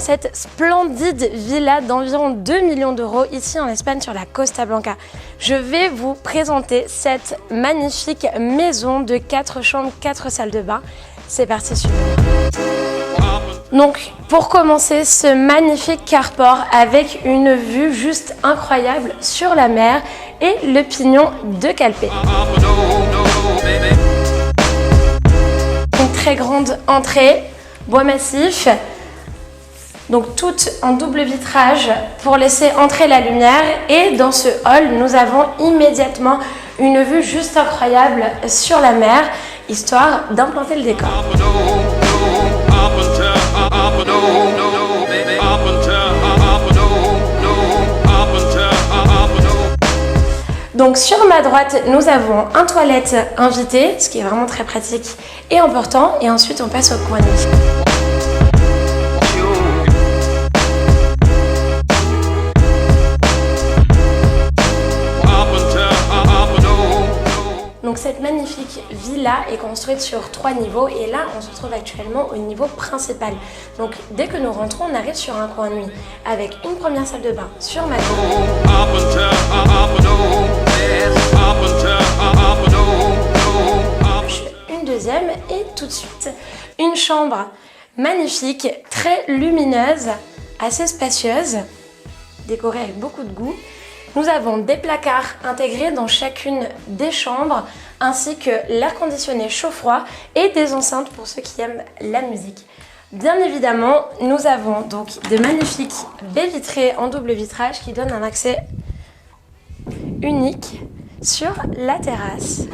cette splendide villa d'environ 2 millions d'euros ici en Espagne sur la Costa Blanca. Je vais vous présenter cette magnifique maison de 4 chambres, 4 salles de bain. C'est parti, suivez-moi. Donc pour commencer, ce magnifique carport avec une vue juste incroyable sur la mer et le pignon de Calpe. Une très grande entrée, bois massif, donc toute en double vitrage pour laisser entrer la lumière. Et dans ce hall, nous avons immédiatement une vue juste incroyable sur la mer, histoire d'implanter le décor. Donc sur ma droite, nous avons un toilette invité, ce qui est vraiment très pratique et important. Et ensuite, on passe au coin nuit. Donc cette magnifique villa est construite sur 3 niveaux et là on se trouve actuellement au niveau principal. Donc dès que nous rentrons, on arrive sur un coin nuit avec une première salle de bain sur ma gauche, une deuxième et tout de suite une chambre magnifique, très lumineuse, assez spacieuse, décorée avec beaucoup de goût. Nous avons des placards intégrés dans chacune des chambres, ainsi que l'air conditionné chaud-froid et des enceintes pour ceux qui aiment la musique. Bien évidemment, nous avons donc de magnifiques baies vitrées en double vitrage qui donnent un accès unique sur la terrasse.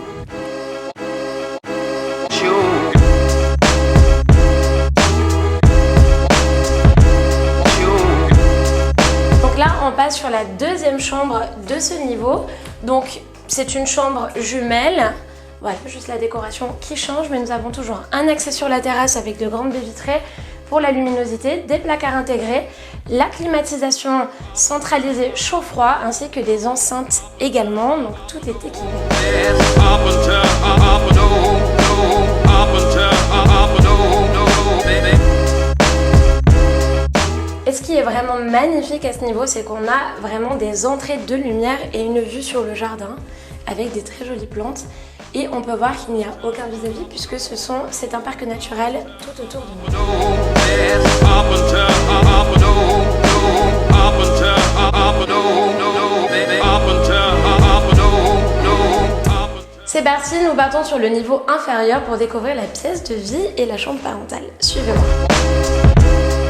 Là, on passe sur la deuxième chambre de ce niveau. Donc, c'est une chambre jumelle. Voilà, juste la décoration qui change, mais nous avons toujours un accès sur la terrasse avec de grandes baies vitrées pour la luminosité, des placards intégrés, la climatisation centralisée chaud-froid, ainsi que des enceintes également. Donc, tout est équipé. Et ce qui est vraiment magnifique à ce niveau, c'est qu'on a vraiment des entrées de lumière et une vue sur le jardin avec des très jolies plantes. Et on peut voir qu'il n'y a aucun vis-à-vis puisque c'est un parc naturel tout autour de nous. C'est parti, nous partons sur le niveau inférieur pour découvrir la pièce de vie et la chambre parentale. Suivez-moi.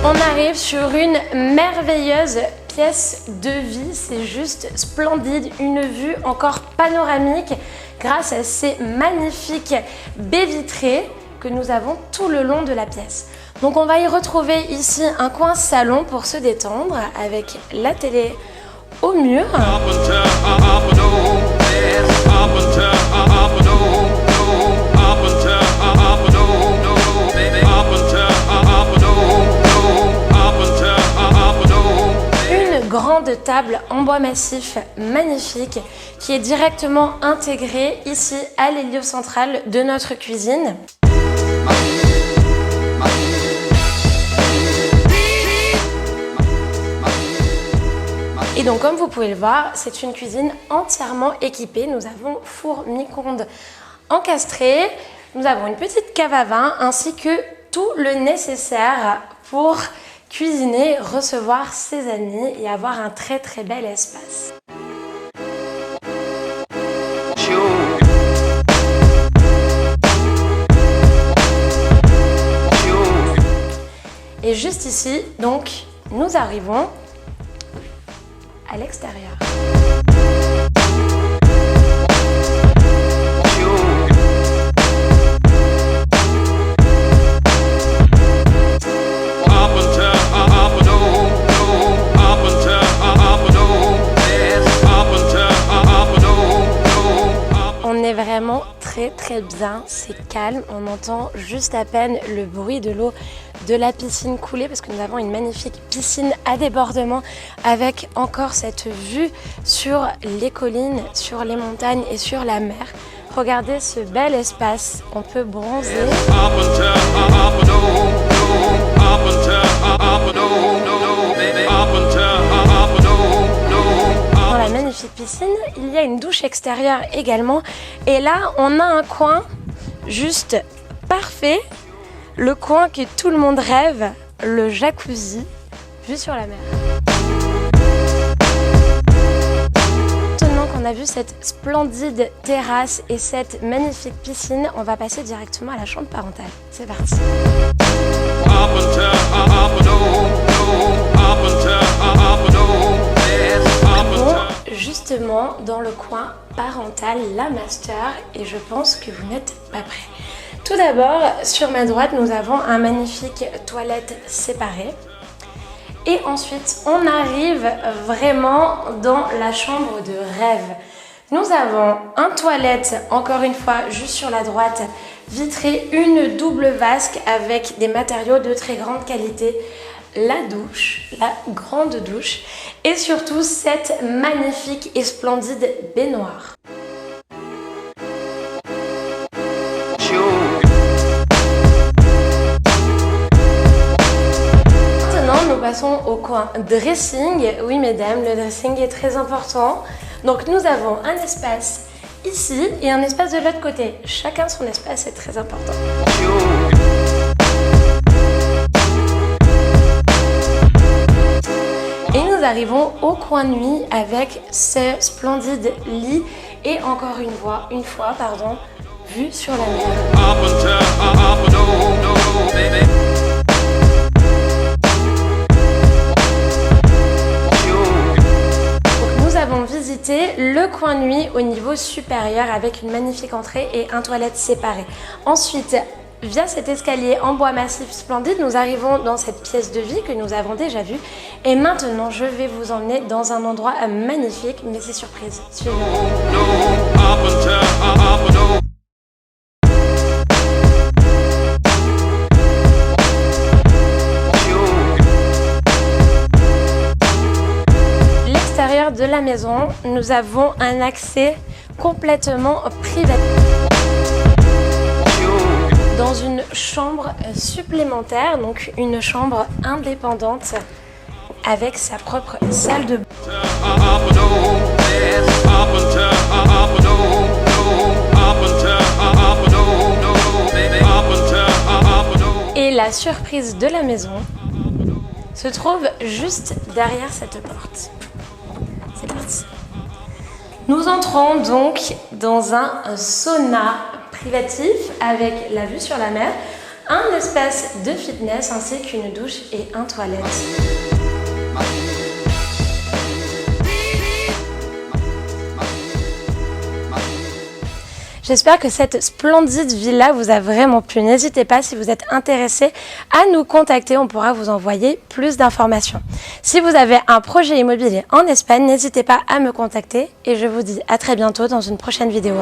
On arrive sur une merveilleuse pièce de vie, c'est juste splendide, une vue encore panoramique grâce à ces magnifiques baies vitrées que nous avons tout le long de la pièce. Donc on va y retrouver ici un coin salon pour se détendre avec la télé au mur. Grande table en bois massif magnifique qui est directement intégrée ici à l'hélium central de notre cuisine. Et donc comme vous pouvez le voir, c'est une cuisine entièrement équipée. Nous avons four micro-ondes encastré, nous avons une petite cave à vin ainsi que tout le nécessaire pour cuisiner, recevoir ses amis et avoir un très très bel espace. Et juste ici, donc, nous arrivons à l'extérieur. On est vraiment très bien, c'est calme, on entend juste à peine le bruit de l'eau de la piscine couler parce que nous avons une magnifique piscine à débordement avec encore cette vue sur les collines, sur les montagnes et sur la mer. Regardez ce bel espace, on peut bronzer. piscine, il y a une douche extérieure également. Et là, on a un coin juste parfait. Le coin que tout le monde rêve, le jacuzzi, vue sur la mer. Maintenant qu'on a vu cette splendide terrasse et cette magnifique piscine, on va passer directement à la chambre parentale. C'est parti. Justement dans le coin parental, la master, et je pense que vous n'êtes pas prêts. Tout d'abord, sur ma droite, nous avons un magnifique toilette séparée. Et ensuite, on arrive vraiment dans la chambre de rêve. Nous avons un toilette, encore une fois, juste sur la droite, vitrée, une double vasque avec des matériaux de très grande qualité. La douche, la grande douche, et surtout cette magnifique et splendide baignoire. Maintenant, nous passons au coin dressing. Oui, mesdames, le dressing est très important. Donc, nous avons un espace ici et un espace de l'autre côté. Chacun son espace est très important. Et nous arrivons au coin nuit avec ce splendide lit et encore une fois, vue sur la mer. Donc nous avons visité le coin nuit au niveau supérieur avec une magnifique entrée et un toilette séparé. Ensuite, via cet escalier en bois massif splendide, nous arrivons dans cette pièce de vie que nous avons déjà vue. Et maintenant, je vais vous emmener dans un endroit magnifique, mais c'est surprise. Suivez-moi. L'extérieur de la maison, nous avons un accès complètement privé. Dans une chambre supplémentaire, donc une chambre indépendante avec sa propre salle de bain. Et la surprise de la maison se trouve juste derrière cette porte. C'est parti. Nous entrons donc dans un sauna privatif avec la vue sur la mer, un espace de fitness ainsi qu'une douche et un toilette. J'espère que cette splendide villa vous a vraiment plu. N'hésitez pas, si vous êtes intéressé, à nous contacter. On pourra vous envoyer plus d'informations. Si vous avez un projet immobilier en Espagne, n'hésitez pas à me contacter. Et je vous dis à très bientôt dans une prochaine vidéo.